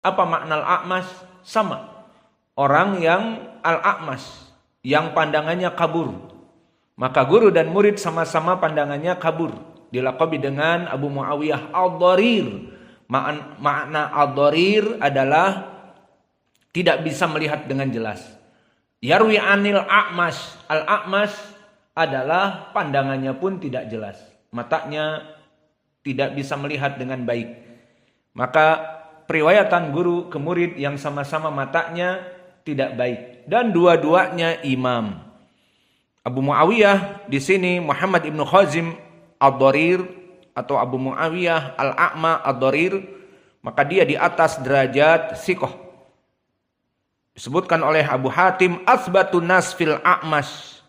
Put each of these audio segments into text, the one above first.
Apa makna al-a'mas? Sama. Orang yang al-a'mas, yang pandangannya kabur. Maka guru dan murid sama-sama pandangannya kabur. Dilaqabi dengan Abu Muawiyah ad-dharir. Makna ad-dharir adalah tidak bisa melihat dengan jelas. Yarwi anil a'mas. Al-a'mas adalah pandangannya pun tidak jelas. Matanya tidak bisa melihat dengan baik. Maka periwayatan guru ke murid yang sama-sama matanya tidak baik. Dan dua-duanya imam. Abu Muawiyah di sini Muhammad ibnu Khazim ad-dharir atau Abu Muawiyah al-a'ma ad-dharir. Maka dia di atas derajat siqah. Disebutkan oleh Abu Hatim asbatun nas fil a'mas.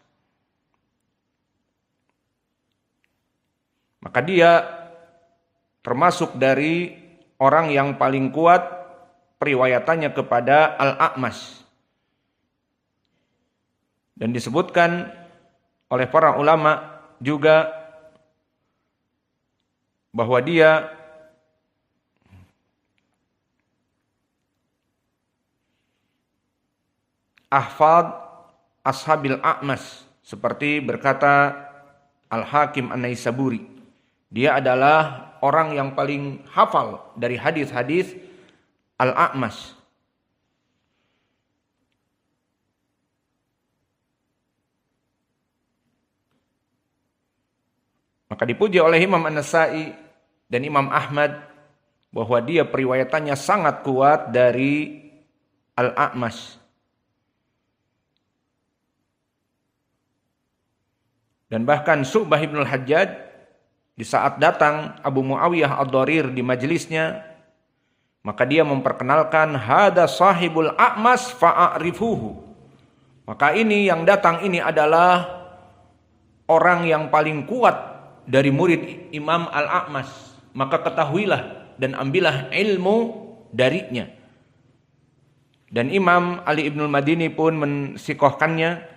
Maka dia termasuk dari orang yang paling kuat periwayatannya kepada al-a'mas. Dan disebutkan oleh para ulama juga bahwa dia ahfad ashabil a'mas, seperti berkata Al-Hakim An-Naisaburi, dia adalah orang yang paling hafal dari hadis-hadis al-a'mas. Maka dipuji oleh Imam An-Nasa'i dan Imam Ahmad bahwa dia periwayatannya sangat kuat dari al-a'mas. Dan bahkan Syu'bah ibn al-Hajjaj di saat datang Abu Muawiyah ad-dharir di majelisnya, maka dia memperkenalkan hada sahibul a'mas fa'arifuhu. Maka ini yang datang ini adalah orang yang paling kuat dari murid Imam al-A'mas. Maka ketahuilah dan ambillah ilmu darinya. Dan Imam Ali ibn al-Madini pun mensikohkannya.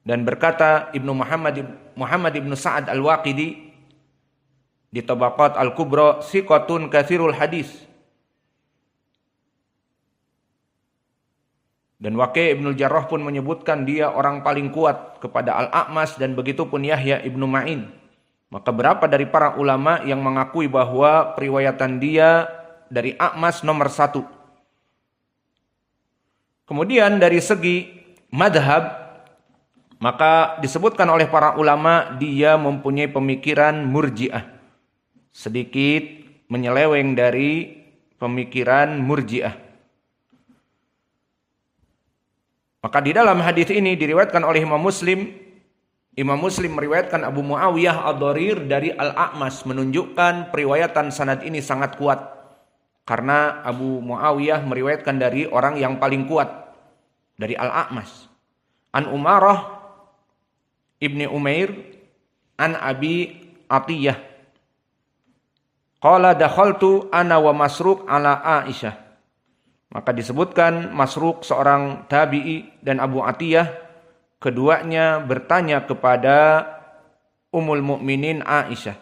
Dan berkata Ibnu Muhammad Ibnu Sa'ad Al-Waqidi di Tabaqat Al-Kubra, siqatun katsirul hadis. Dan Waqi' Ibnu Jarrah pun menyebutkan dia orang paling kuat kepada Al-A'mas, dan begitu pun Yahya Ibnu Ma'in. Maka berapa dari para ulama yang mengakui bahwa periwayatan dia dari A'mas nomor 1. Kemudian dari segi madhab, maka disebutkan oleh para ulama dia mempunyai pemikiran murji'ah. Sedikit menyeleweng dari pemikiran murji'ah. Maka di dalam hadis ini diriwayatkan oleh Imam Muslim. Imam Muslim meriwayatkan Abu Muawiyah ad-dharir dari al-A'mas, menunjukkan periwayatan sanad ini sangat kuat. Karena Abu Muawiyah meriwayatkan dari orang yang paling kuat, dari al-A'mas. An Umarah Ibni Umair an Abi Atiyah qala dakhaltu ana wa Masruq ala Aisyah. Maka disebutkan Masruq seorang tabi'i dan Abu Atiyah, keduanya bertanya kepada Ummul Mukminin Aisyah.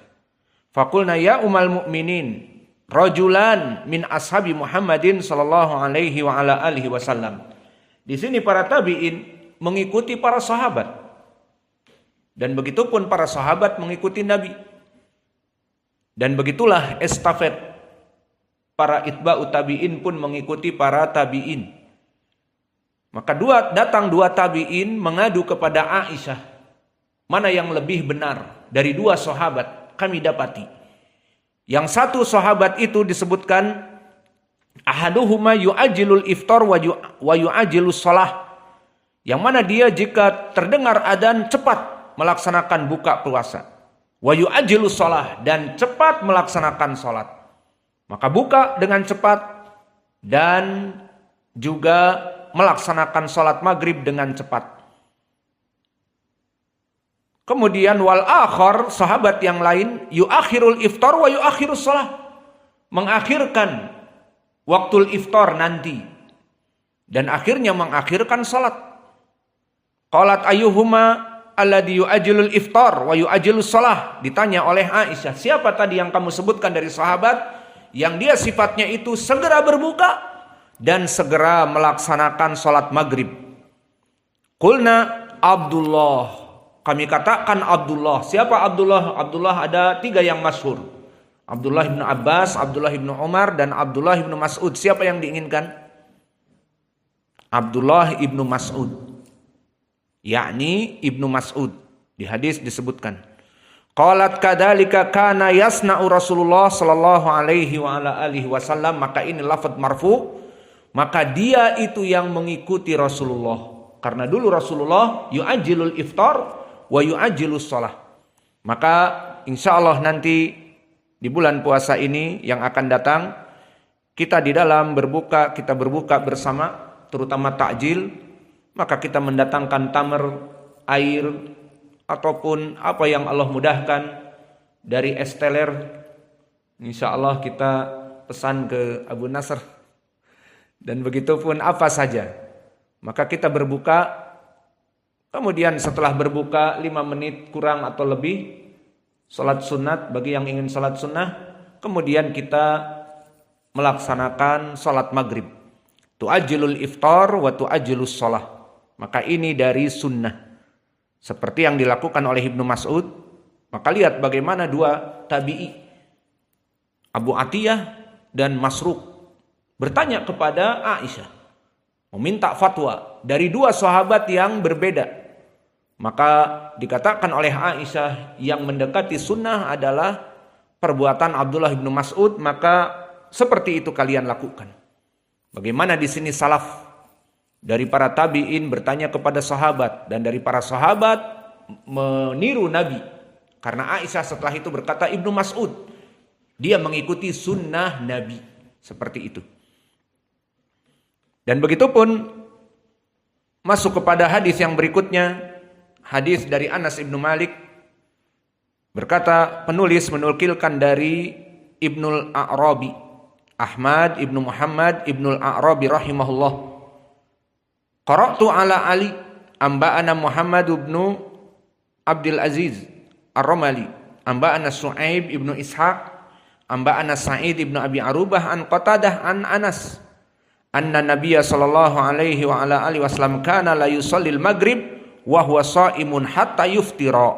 Faqulna ya Ummul Mukminin, rajulan min ashabi Muhammadin sallallahu alaihi wa ala alihi wasallam. Di sini para tabi'in mengikuti para sahabat. Dan begitupun para sahabat mengikuti Nabi. Dan begitulah estafet para itba'ut tabi'in pun mengikuti para tabi'in. Maka datang dua tabi'in mengadu kepada Aisyah. Mana yang lebih benar dari dua sahabat kami dapati. Yang satu sahabat itu disebutkan ahaduhuma yu'ajilul iftar wa yu'ajilus shalah. Yang mana dia jika terdengar adzan cepat melaksanakan buka puasa. Wa yu'ajilus shalah, dan cepat melaksanakan salat. Maka buka dengan cepat dan juga melaksanakan salat maghrib dengan cepat. Kemudian wal akhar, sahabat yang lain, yuakhirul iftar wa yuakhirus shalah, mengakhirkan waktu iftar nanti dan akhirnya mengakhirkan salat. Qalat ayyuhuma alladhi yu'ajilul iftar wa yu'ajilus shalah. Ditanya oleh Aisyah, siapa tadi yang kamu sebutkan dari sahabat yang dia sifatnya itu segera berbuka dan segera melaksanakan sholat maghrib. Qulna Abdullah, kami katakan Abdullah. Siapa Abdullah? Abdullah ada 3 yang masyhur. Abdullah ibnu Abbas, Abdullah ibnu Umar, dan Abdullah ibnu Mas'ud. Siapa yang diinginkan? Abdullah ibnu Mas'ud, yakni ibnu Mas'ud. Di hadis disebutkan, qalat kadzalika kana yasna'u Rasulullah sallallahu alaihi wa ala alihi wasallam. Maka ini lafaz marfu, maka dia itu yang mengikuti Rasulullah. Karena dulu Rasulullah yu'ajjilul iftar wa yu'ajjilus shalah. Maka insyaallah nanti di bulan puasa ini yang akan datang, kita di dalam berbuka, kita berbuka bersama, terutama takjil, maka kita mendatangkan tamar, air, ataupun apa yang Allah mudahkan dari es teler. Insya Allah kita pesan ke Abu Nasr. Dan begitu pun apa saja. Maka kita berbuka, kemudian setelah berbuka 5 menit kurang atau lebih, salat sunat bagi yang ingin salat sunnah, kemudian kita melaksanakan salat maghrib. Tu'ajjilul iftar wa tu'ajjilus shalah. Maka ini dari sunnah. Seperti yang dilakukan oleh Ibnu Mas'ud. Maka lihat bagaimana 2 tabi'i, Abu Atiyah dan Masruq, bertanya kepada Aisyah, meminta fatwa dari 2 sahabat yang berbeda. Maka dikatakan oleh Aisyah, yang mendekati sunnah adalah perbuatan Abdullah bin Mas'ud, maka seperti itu kalian lakukan. Bagaimana di sini salaf dari para tabi'in bertanya kepada sahabat, dan dari para sahabat meniru Nabi. Karena Aisyah setelah itu berkata, Ibnu Mas'ud, dia mengikuti sunnah Nabi. Seperti itu. Dan begitu pun masuk kepada hadis yang berikutnya. Hadis dari Anas ibnu Malik. Berkata penulis menukilkan dari Ibnul A'rabi, Ahmad ibnu Muhammad ibnul A'rabi rahimahullah. Qara'tu ala Ali amba'ana Muhammad ibnu Abdul Aziz Ar-Ramali amba'ana Su'aib ibnu Ishaq amba'ana Sa'id ibnu Abi Arubah an Qatadah an Anas anna Nabiyya sallallahu alaihi wa ala alihi wasallam kana la yusallil maghrib wa huwa sha'imun hatta yuftira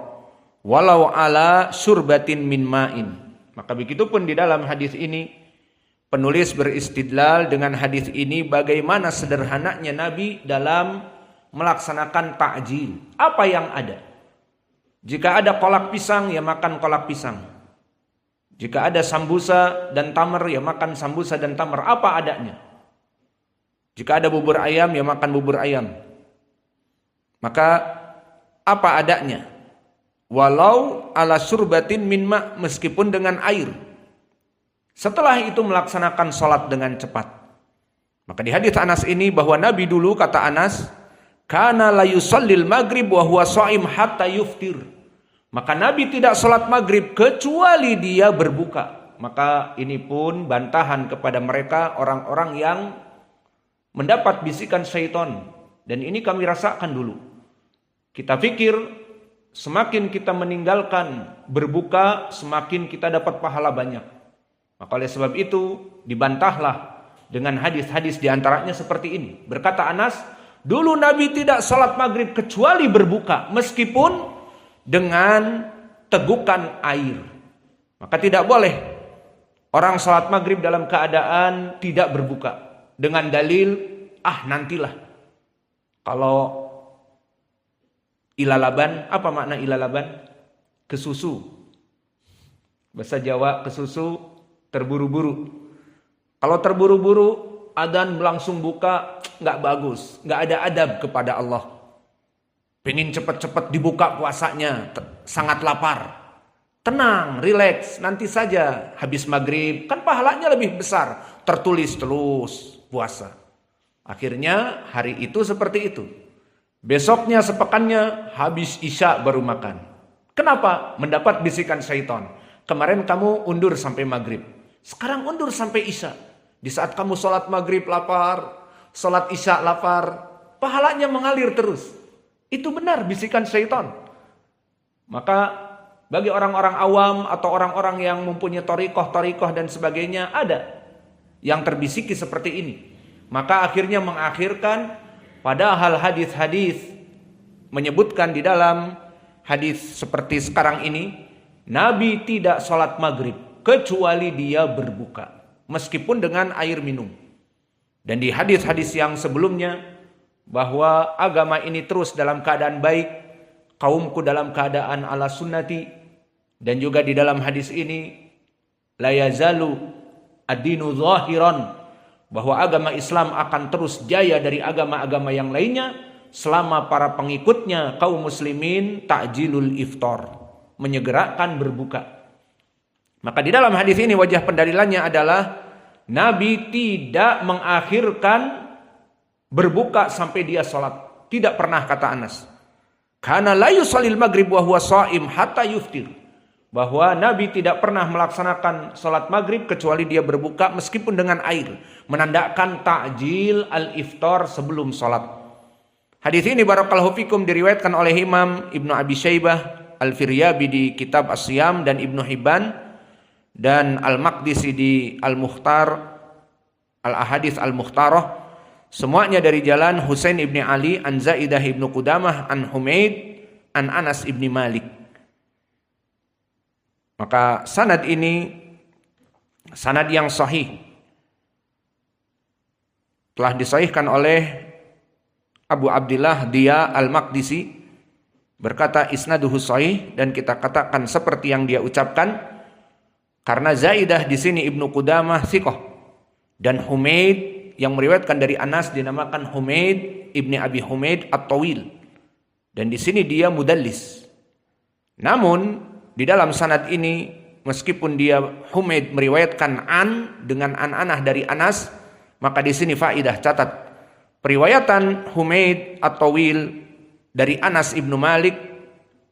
walau ala surbatin min ma'in. Maka begitu pun di dalam hadis ini penulis beristidlal dengan hadis ini bagaimana sederhananya Nabi dalam melaksanakan takjil. Apa yang ada? Jika ada kolak pisang, ya makan kolak pisang. Jika ada sambusa dan tamar, ya makan sambusa dan tamar. Apa adanya? Jika ada bubur ayam, ya makan bubur ayam. Maka apa adanya? Walau ala surbatin min ma', meskipun dengan air. Setelah itu melaksanakan sholat dengan cepat. Maka di hadis Anas ini bahwa Nabi dulu, kata Anas, kana la yusallil maghrib wa huwa sha'im hatta yuftir. Maka Nabi tidak sholat maghrib kecuali dia berbuka. Maka ini pun bantahan kepada mereka orang-orang yang mendapat bisikan syaitan. Dan ini kami rasakan dulu. Kita pikir semakin kita meninggalkan berbuka, semakin kita dapat pahala banyak. Maka oleh sebab itu dibantahlah dengan hadis-hadis diantaranya seperti ini. Berkata Anas, dulu Nabi tidak sholat maghrib kecuali berbuka, meskipun dengan tegukan air. Maka tidak boleh orang sholat maghrib dalam keadaan tidak berbuka dengan dalil, nantilah. Kalau ilalaban, apa makna ilalaban? Kesusu. Bahasa Jawa kesusu, terburu-buru. Kalau terburu-buru, adzan langsung buka, nggak bagus, nggak ada adab kepada Allah. Pengen cepat-cepat dibuka puasanya, sangat lapar. Tenang, rileks, nanti saja habis maghrib, kan pahalanya lebih besar. Tertulis terus puasa. Akhirnya hari itu seperti itu. Besoknya sepekannya habis isya baru makan. Kenapa? Mendapat bisikan syaitan. Kemarin kamu undur sampai maghrib. Sekarang undur sampai isya. Di saat kamu sholat maghrib lapar, sholat isya lapar, pahalanya mengalir terus. Itu benar bisikan syaitan. Maka Bagi orang-orang awam atau orang-orang yang mempunyai thariqah dan sebagainya, ada yang terbisiki seperti ini. Maka akhirnya mengakhirkan, padahal hadis-hadis menyebutkan di dalam hadis seperti sekarang ini, Nabi tidak sholat maghrib kecuali dia berbuka, meskipun dengan air minum. Dan di hadis-hadis yang sebelumnya, bahwa agama ini terus dalam keadaan baik, kaumku dalam keadaan ala sunnati. Dan juga di dalam hadis ini, la yazalu ad-dinu zahiran, bahwa agama Islam akan terus jaya dari agama-agama yang lainnya selama para pengikutnya kaum muslimin ta'jilul iftar, menyegerakan berbuka. Maka di dalam hadis ini wajah pendalilannya adalah Nabi tidak mengakhirkan berbuka sampai dia sholat. Tidak pernah, kata Anas. Karena la yusallil maghrib wa huwa shaim hatta yuftir. Bahwa Nabi tidak pernah melaksanakan sholat maghrib kecuali dia berbuka meskipun dengan air, menandakan ta'jil al-iftar sebelum sholat. Hadis ini barakallahu fikum diriwayatkan oleh Imam Ibnu Abi Syaibah, Al-Firyabi di kitab As-Siyam, dan Ibnu Hibban dan Al-Maqdisi di Al-Mukhtar, Al-Ahadits Al-Mukhtarah, semuanya dari jalan Husain ibni Ali an Zaidah ibnu Qudamah an Humaid an Anas ibni Malik. Maka sanad ini sanad yang sahih, telah disahihkan oleh Abu Abdillah Diya Al-Maqdisi, berkata isnaduhu sahih, dan kita katakan seperti yang dia ucapkan karena Zaidah di sini Ibnu Qudamah thiqah, dan Humaid yang meriwayatkan dari Anas dinamakan Humaid ibni Abi Humaid At-Tawil, dan di sini dia mudallis. Namun di dalam sanad ini, meskipun dia Humaid meriwayatkan dengan an-anah dari Anas, maka di sini faidah, catat. Periwayatan Humaid At-Tawil dari Anas ibnu Malik,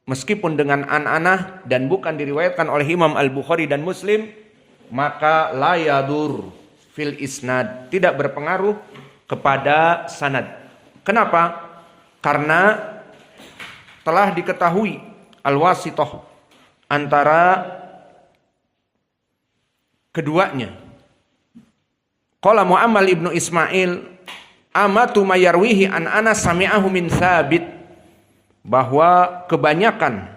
meskipun dengan an-anah dan bukan diriwayatkan oleh Imam Al-Bukhari dan Muslim, maka la yadur fil isnad, tidak berpengaruh kepada sanad. Kenapa? Karena telah diketahui al-wasithah antara keduanya. Qala Mu'ammal ibnu Ismail amatu mayarwihi an Anas sami'ahu min Thabit, bahwa kebanyakan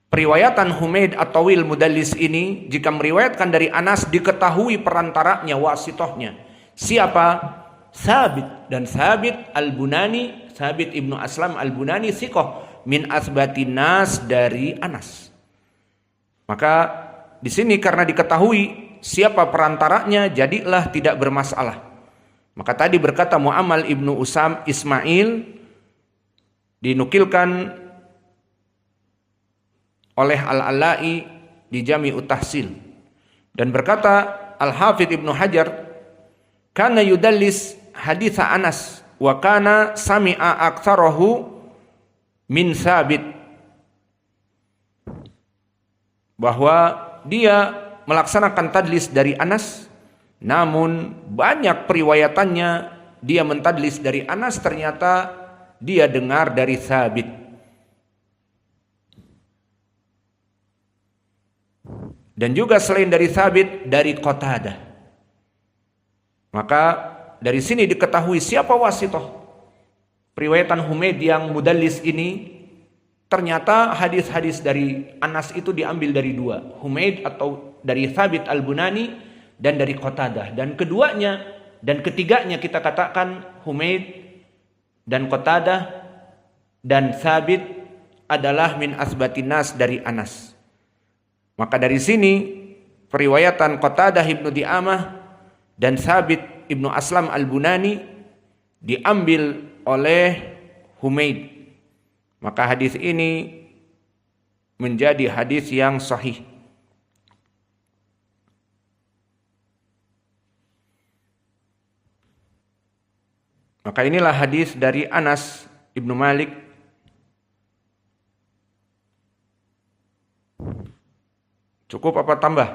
periwayatan Humaid At-Tawil mudallis ini jika meriwayatkan dari Anas diketahui perantaranya, wasitohnya. Siapa? Thabit, dan Thabit Al-Bunani, Thabit ibnu Aslam Al-Bunani thiqah min asbatin nas dari Anas. Maka di sini karena diketahui siapa perantaranya, jadilah tidak bermasalah. Maka tadi berkata Mu'ammal ibnu Ismail, dinukilkan oleh Al-Alai di Jami'ut Tahsil, dan berkata Al-Hafidh Ibnu Hajar, kana yudallis haditha Anas wa kana sami'a aktsarahu min Thabit, bahwa dia melaksanakan tadlis dari Anas, namun banyak periwayatannya dia mentadlis dari Anas, ternyata dia dengar dari Thabit. Dan juga selain dari Thabit, dari Qatadah. Maka dari sini diketahui siapa wasitoh periwayatan Humaid yang mudallis ini. Ternyata hadis-hadis dari Anas itu diambil dari dua, Humaid atau dari Thabit Al-Bunani dan dari Qatadah. Dan keduanya dan ketiganya kita katakan Humaid dan Qatadah dan Thabit adalah min asbatin nas dari Anas. Maka dari sini periwayatan Qatadah ibnu Di'amah dan Thabit ibnu Aslam Al-Bunani diambil oleh Humaid. Maka hadis ini menjadi hadis yang sahih. Maka inilah hadis dari Anas ibnu Malik Cukup apa tambah?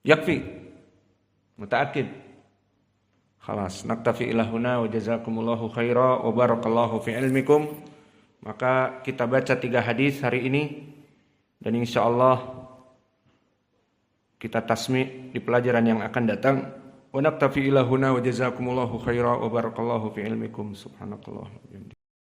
Yakfi. Muta'akkid. Khalas, naktafi ilahuna wa jazakumullahu khaira wa barakallahu fi ilmikum. Maka kita baca 3 hadis hari ini dan insyaallah kita tasmi' di pelajaran yang akan datang. Wa naktafi ilahuna wa jazakumullahu khaira wa barakallahu fi ilmikum. Subhanakallah.